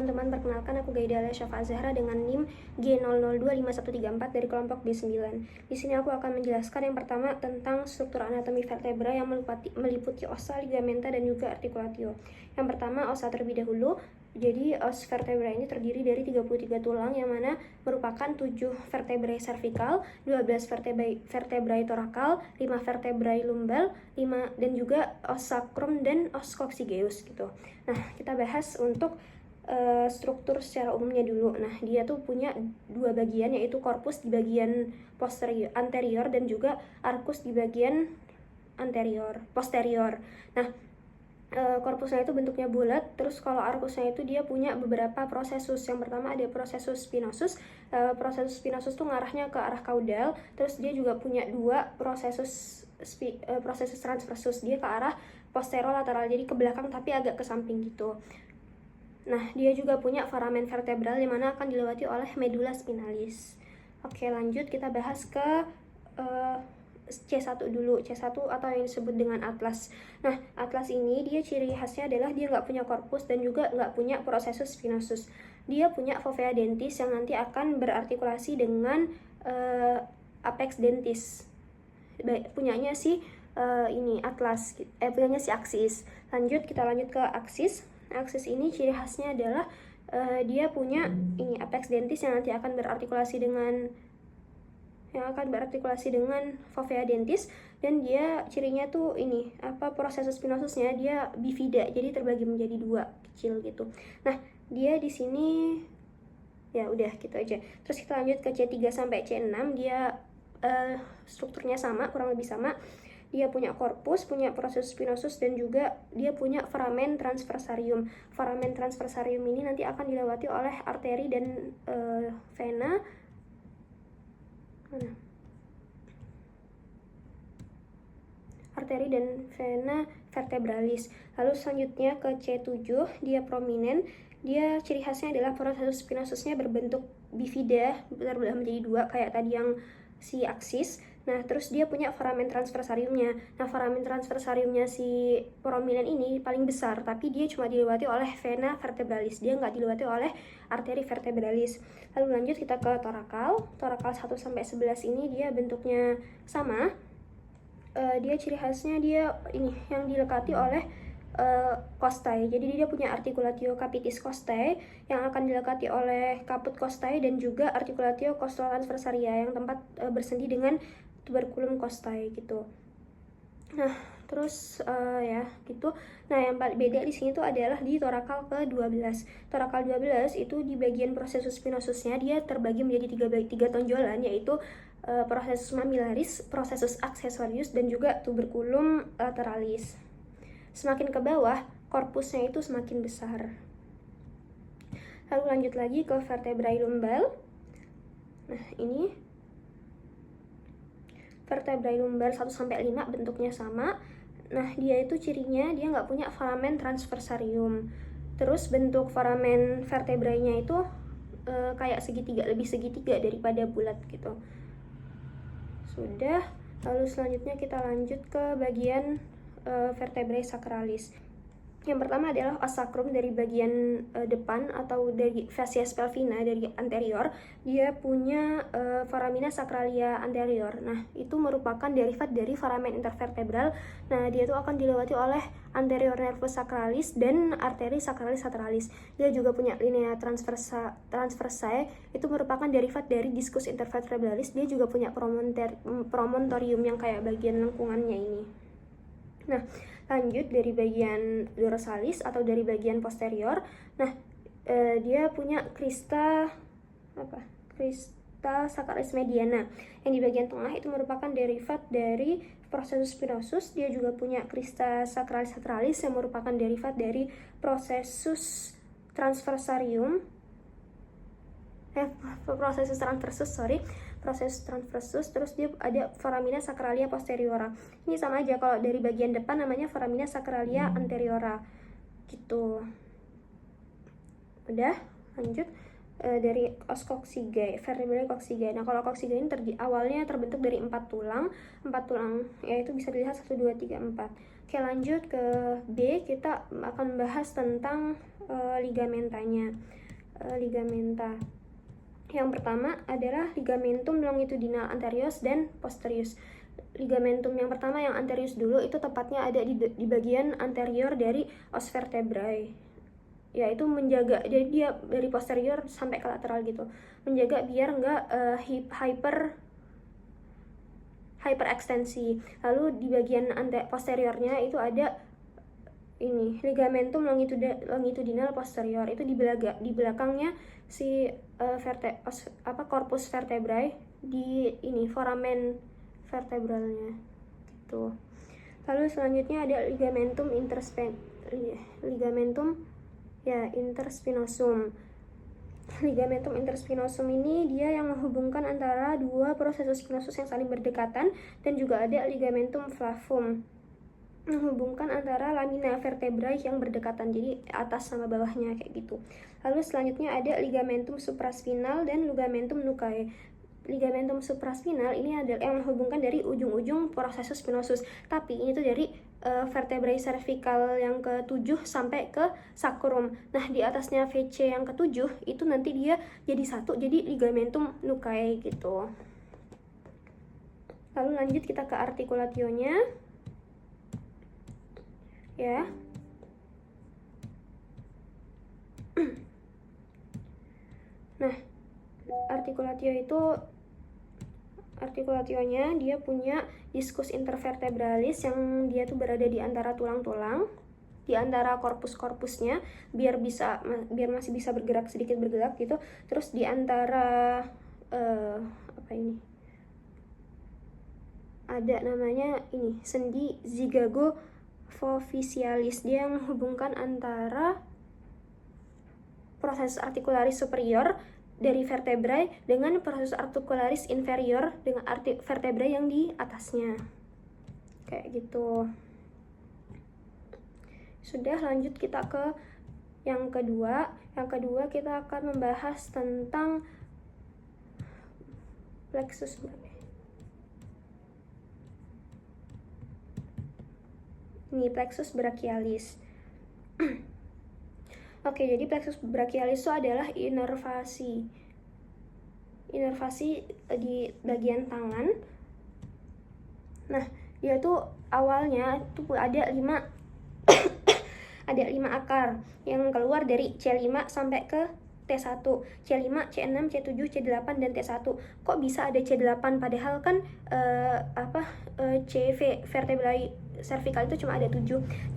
teman-teman, perkenalkan aku Gaida Syafa Zahra dengan NIM G00251134 dari kelompok B9. Di sini aku akan menjelaskan yang pertama tentang struktur anatomi vertebra yang meliputi ossa, ligamenta, dan juga articulatio. Yang pertama, ossa terlebih dahulu. Jadi os vertebra ini terdiri dari 33 tulang yang mana merupakan 7 vertebrae cervical, 12 vertebrae torakal, 5 vertebrae lumbal, 5 dan juga os sacrum dan os coccygeus gitu. Nah, kita bahas untuk struktur secara umumnya dulu. Nah, dia tuh punya dua bagian, yaitu korpus di bagian anterior dan juga arcus di bagian posterior. Nah, korpusnya itu bentuknya bulat, terus kalau arkusnya itu dia punya beberapa prosesus. Yang pertama ada prosesus spinosus. Prosesus spinosus tuh ngarahnya ke arah kaudal, terus dia juga punya dua prosesus transversus, dia ke arah posterolateral, jadi ke belakang tapi agak ke samping gitu. Nah, dia juga punya foramen vertebral yang mana akan dilewati oleh medula spinalis. Oke, lanjut kita bahas ke C1 dulu. C1 atau yang disebut dengan atlas. Nah, atlas ini dia ciri khasnya adalah dia nggak punya korpus dan juga nggak punya prosesus spinosus. Dia punya fovea dentis yang nanti akan berartikulasi dengan apex dentis. Punyanya si ini atlas, punyanya si aksis. Kita lanjut ke aksis. Aksis ini ciri khasnya adalah dia punya ini apex dentis yang nanti akan berartikulasi dengan fovea dentis, dan dia cirinya tuh ini prosesus spinosusnya dia bifida, jadi terbagi menjadi dua kecil gitu. Nah, dia di sini ya udah gitu aja. Terus kita lanjut ke C3 sampai C6, dia strukturnya sama, kurang lebih sama. Dia punya korpus, punya prosesus spinosus, dan juga dia punya foramen transversarium. Foramen transversarium ini nanti akan dilewati oleh arteri dan vena. Arteri dan vena vertebralis. Lalu selanjutnya ke C7, dia prominent. Dia ciri khasnya adalah prosesus spinosusnya berbentuk bifida, terbelah menjadi dua kayak tadi yang si aksis. Nah, terus dia punya foramen transversariumnya. Nah, foramen transversariumnya si prominent ini paling besar, tapi dia cuma dilewati oleh vena vertebralis. Dia nggak dilewati oleh arteri vertebralis. Lalu lanjut kita ke torakal. Torakal 1 sampai 11 ini dia bentuknya sama. Dia ciri khasnya dia ini yang dilekati oleh costae. Jadi dia punya articulatio capitis costae yang akan dilekati oleh caput costae dan juga articulatio costotransversaria yang tempat bersendi dengan tuberculum costae gitu. Nah, terus ya gitu. Nah, yang paling beda di sini tuh adalah di torakal ke-12. Torakal 12 itu di bagian prosesus spinosusnya dia terbagi menjadi tiga tonjolan, yaitu prosesus mamillaris, prosesus accessorius, dan juga tuberculum lateralis. Semakin ke bawah, korpusnya itu semakin besar. Lalu lanjut lagi ke vertebrae lumbal. Nah, ini vertebrae lumbal 1 sampai 5 bentuknya sama. Nah, dia itu cirinya dia nggak punya foramen transversarium. Terus bentuk foramen vertebrainya itu kayak segitiga, lebih segitiga daripada bulat gitu. Sudah. Lalu selanjutnya kita lanjut ke bagian vertebrae sacralis. Yang pertama adalah os sacrum dari bagian depan atau dari facies pelvina dari anterior. Dia punya foramina sacralia anterior. Nah, itu merupakan derivat dari foramen intervertebral. Nah, dia itu akan dilewati oleh anterior nervus sacralis dan arteri sacralis lateralis. Dia juga punya linea transversae, itu merupakan derivat dari discus intervertebralis. Dia juga punya promontorium yang kayak bagian lengkungannya ini. Nah, lanjut dari bagian dorsalis atau dari bagian posterior. Nah, dia punya crista sacralis mediana yang di bagian tengah itu merupakan derivat dari prosesus spinosus. Dia juga punya crista sacralis lateralis yang merupakan derivat dari prosesus transversarium. Prosesus transversus. Terus dia ada foramina sacralia posteriora. Ini sama aja, kalau dari bagian depan namanya foramina sacralia anteriora gitu. Udah, lanjut dari os coccygeae, vertebrae coccygeae. Nah, kalau coccygeae ini awalnya terbentuk dari 4 tulang, yaitu bisa dilihat 1, 2, 3, 4. Oke, lanjut ke B, kita akan bahas tentang ligamentanya. ligamenta. Yang pertama adalah ligamentum longitudinal anterius dan posterius. Ligamentum yang pertama yang anterius dulu itu tepatnya ada di bagian anterior dari os vertebrae, yaitu menjaga, jadi dia dari posterior sampai ke lateral gitu, menjaga biar nggak hyperekstensi. Lalu di bagian posteriornya itu ada ini ligamentum longitudinal posterior, itu di belakangnya si corpus vertebrae, di ini foramen vertebralnya gitu. Lalu selanjutnya ada ligamentum interspinosum. Ligamentum interspinosum ini dia yang menghubungkan antara dua processus spinosus yang saling berdekatan, dan juga ada ligamentum flavum menghubungkan antara lamina vertebrae yang berdekatan, jadi atas sama bawahnya kayak gitu. Lalu selanjutnya ada ligamentum supraspinal dan ligamentum nuchae. Ligamentum supraspinal ini adalah yang menghubungkan dari ujung-ujung processus spinosus, tapi ini tuh dari vertebrae cervical yang ke-7 sampai ke sacrum. Nah, di atasnya VC yang ke-7 itu nanti dia jadi satu, jadi ligamentum nuchae gitu. Lalu lanjut kita ke articulationya. Ya. Nah, artikulationnya dia punya discus intervertebralis yang dia tuh berada di antara tulang-tulang, di antara korpus-korpusnya, biar masih bisa sedikit bergerak gitu. Terus di antara ada namanya ini sendi zygofoficialis, dia yang menghubungkan antara proses articularis superior dari vertebrae dengan proses articularis inferior dengan vertebrae yang di atasnya kayak gitu. Sudah, lanjut kita ke yang kedua. Yang kedua kita akan membahas tentang plexus brachialis. Oke, jadi plexus brachialis itu adalah inervasi di bagian tangan. Nah, dia tuh awalnya tuh ada 5 ada 5 akar yang keluar dari C5 sampai ke T1, C5, C6, C7, C8, dan T1. Kok bisa ada C8 padahal kan vertebrae cervical itu cuma ada 7.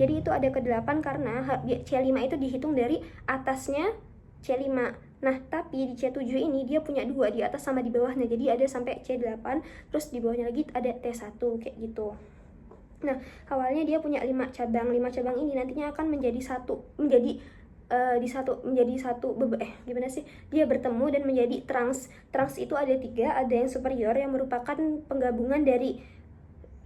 Jadi itu ada ke-8 karena C5 itu dihitung dari atasnya C5. Nah, tapi di C7 ini dia punya 2 di atas sama di bawahnya. Jadi ada sampai C8, terus di bawahnya lagi ada T1 kayak gitu. Nah, awalnya dia punya 5 cabang. 5 cabang ini nantinya akan menjadi satu, gimana sih? Dia bertemu dan menjadi trunks. Trunks itu ada 3, ada yang superior yang merupakan penggabungan dari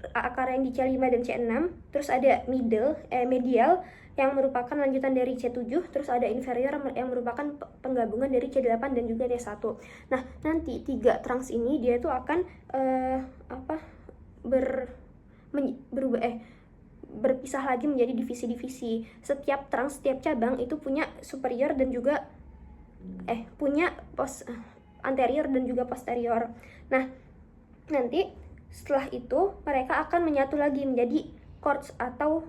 akar yang di C5 dan C6, terus ada medial yang merupakan lanjutan dari C7, terus ada inferior yang merupakan penggabungan dari C8 dan juga T1. Nah, nanti 3 trunks ini dia tuh akan berpisah lagi menjadi divisi-divisi. Setiap trunks, setiap cabang itu punya superior dan juga punya anterior dan juga posterior. Nah, nanti setelah itu mereka akan menyatu lagi menjadi cords atau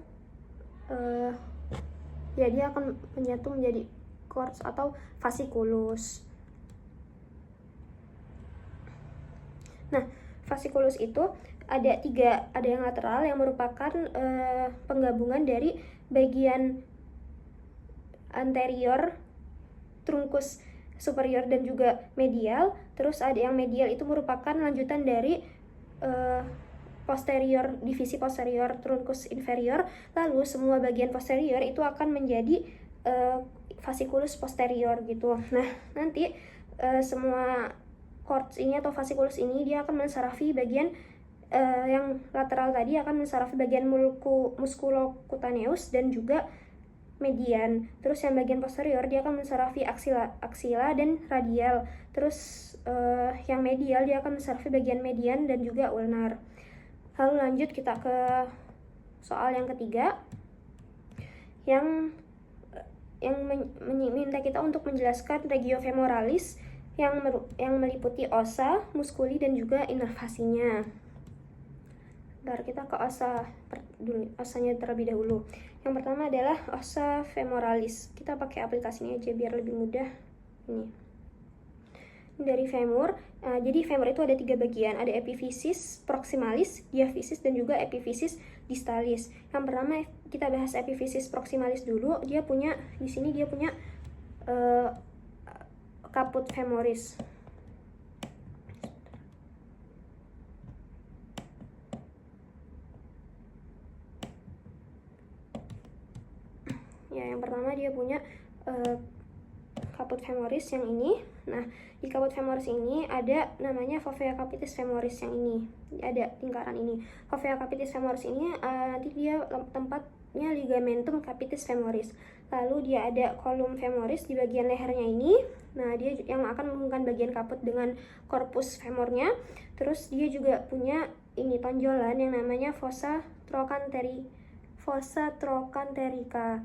dia akan menyatu menjadi cords atau fasciculus. Nah, fasciculus itu ada 3, ada yang lateral yang merupakan penggabungan dari bagian anterior, trunkus superior dan juga medial. Terus ada yang medial itu merupakan lanjutan dari posterior, divisi posterior, trunkus inferior. Lalu semua bagian posterior itu akan menjadi fasciculus posterior gitu. Nah, nanti semua cords ini atau fasciculus ini dia akan mensarafi bagian yang lateral tadi, akan mensarafi bagian musculocutaneus dan juga median. Terus yang bagian posterior dia akan mensarafi aksila dan radial. Terus yang medial dia akan mensarafi bagian median dan juga ulnar. Lalu lanjut kita ke soal yang ketiga. Yang minta kita untuk menjelaskan regio femoralis yang meliputi ossa, musculi, dan juga inervasinya. Bentar, kita ke ossanya terlebih dahulu. Yang pertama adalah ossa femoralis. Kita pakai aplikasi ini aja biar lebih mudah. Ini dari femur. Jadi femur itu ada 3 bagian, ada epiphysis proximalis, diaphysis, dan juga epiphysis distalis. Yang pertama kita bahas epiphysis proximalis dulu. Dia punya di sini caput femoris. Ya, yang pertama dia punya caput femoris yang ini. Nah, di caput femoris ini ada namanya fovea capitis femoris yang ini. Ada lingkaran ini. Fovea capitis femoris ini nanti dia tempatnya ligamentum capitis femoris. Lalu dia ada column femoris di bagian lehernya ini. Nah, dia yang akan menghubungkan bagian kaput dengan corpus femornya. Terus dia juga punya ini tonjolan yang namanya fossa trochanterica.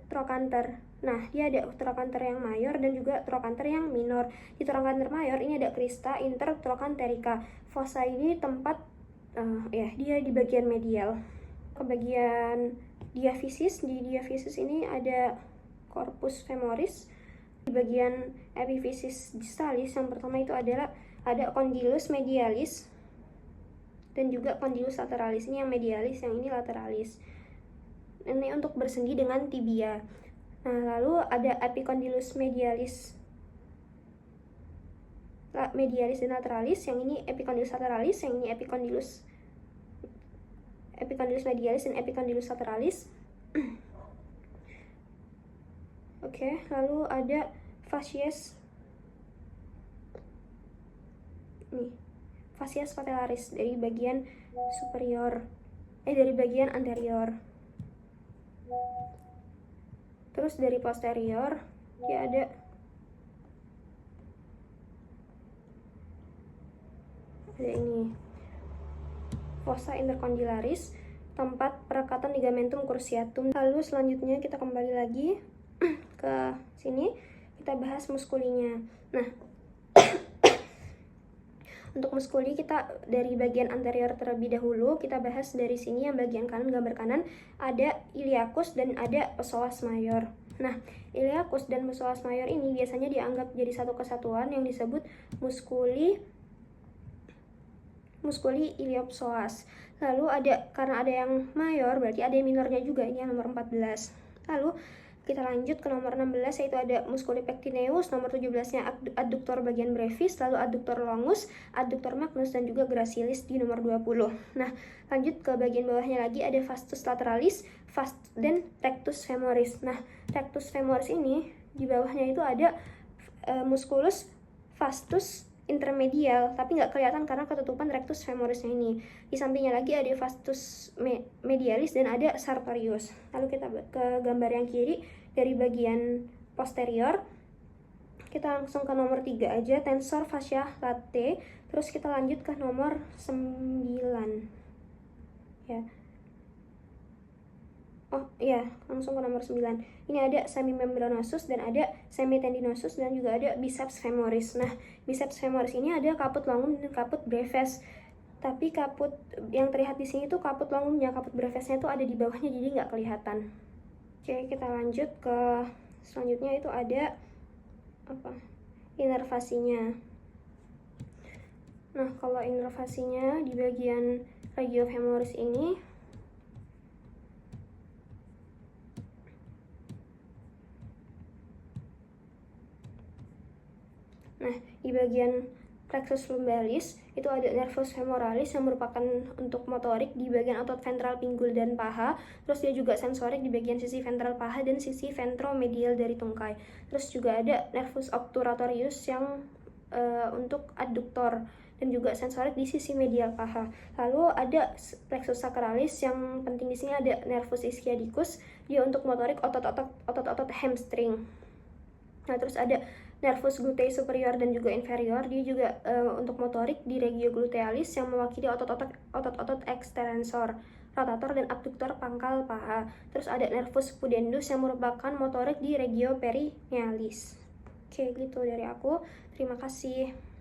Trochanter. Nah, dia ada trochanter yang mayor dan juga trochanter yang minor. Di trochanter mayor ini ada crista intertrochanterica. Fossa ini tempat dia di bagian medial. Ke bagian diaphysis, di diaphysis ini ada corpus femoris. Di bagian epiphysis distalis yang pertama itu adalah ada condylus medialis dan juga condylus lateralis. Ini yang medialis, yang ini lateralis. Ini untuk bersendi dengan tibia. Nah, lalu ada epicondylus medialis dan lateralis. Yang ini epicondylus lateralis, yang ini epicondylus medialis dan epicondylus lateralis. Oke, lalu ada fascies patellaris dari bagian anterior. Terus dari posterior dia ada ini fossa intercondylaris, tempat perekatan ligamentum cruciatum. Lalu selanjutnya kita kembali lagi ke sini, kita bahas muskulinya. Nah, untuk muskuli kita dari bagian anterior terlebih dahulu. Kita bahas dari sini yang bagian kanan, gambar kanan ada iliacus dan ada psoas mayor. Nah, iliacus dan psoas mayor ini biasanya dianggap jadi satu kesatuan yang disebut muskuli iliopsoas. Lalu karena ada yang mayor berarti ada yang minornya juga, ini yang nomor 14. Lalu kita lanjut ke nomor 16, yaitu ada muskuli pectineus. Nomor 17-nya adduktor bagian brevis, lalu adduktor longus, adduktor magnus, dan juga gracilis di nomor 20. Nah, lanjut ke bagian bawahnya lagi ada vastus lateralis, dan rectus femoris. Nah, rectus femoris ini di bawahnya itu ada musculus vastus intermedial, tapi nggak kelihatan karena ketutupan rectus femorisnya ini. Di sampingnya lagi ada vastus medialis dan ada sartorius. Lalu kita ke gambar yang kiri, dari bagian posterior kita langsung ke nomor 3 aja, tensor fascia latae. Terus kita lanjut ke nomor 9 ya. Langsung ke nomor 9. Ini ada semimembranosus dan ada semitendinosus dan juga ada biceps femoris. Nah, biceps femoris ini ada caput longum dan caput brevis. Tapi caput yang terlihat di sini tuh caput longumnya, caput brevisnya tuh ada di bawahnya jadi nggak kelihatan. Oke, kita lanjut ke selanjutnya, itu ada inervasinya. Nah, kalau inervasinya di bagian regio femoris ini di bagian plexus lumbalis itu ada nervus femoralis yang merupakan untuk motorik di bagian otot ventral pinggul dan paha. Terus dia juga sensorik di bagian sisi ventral paha dan sisi ventromedial dari tungkai. Terus juga ada nervus obturatorius yang untuk adduktor dan juga sensorik di sisi medial paha. Lalu ada plexus sacralis yang penting di sini ada nervus ischiadicus, dia untuk motorik otot-otot hamstring. Nah, terus ada nervus glutei superior dan juga inferior, dia juga untuk motorik di regio glutealis yang mewakili otot-otot extensor. rotator dan abduktor pangkal paha. Terus ada nervus pudendus yang merupakan motorik di regio perinealis. Oke, gitu dari aku. Terima kasih.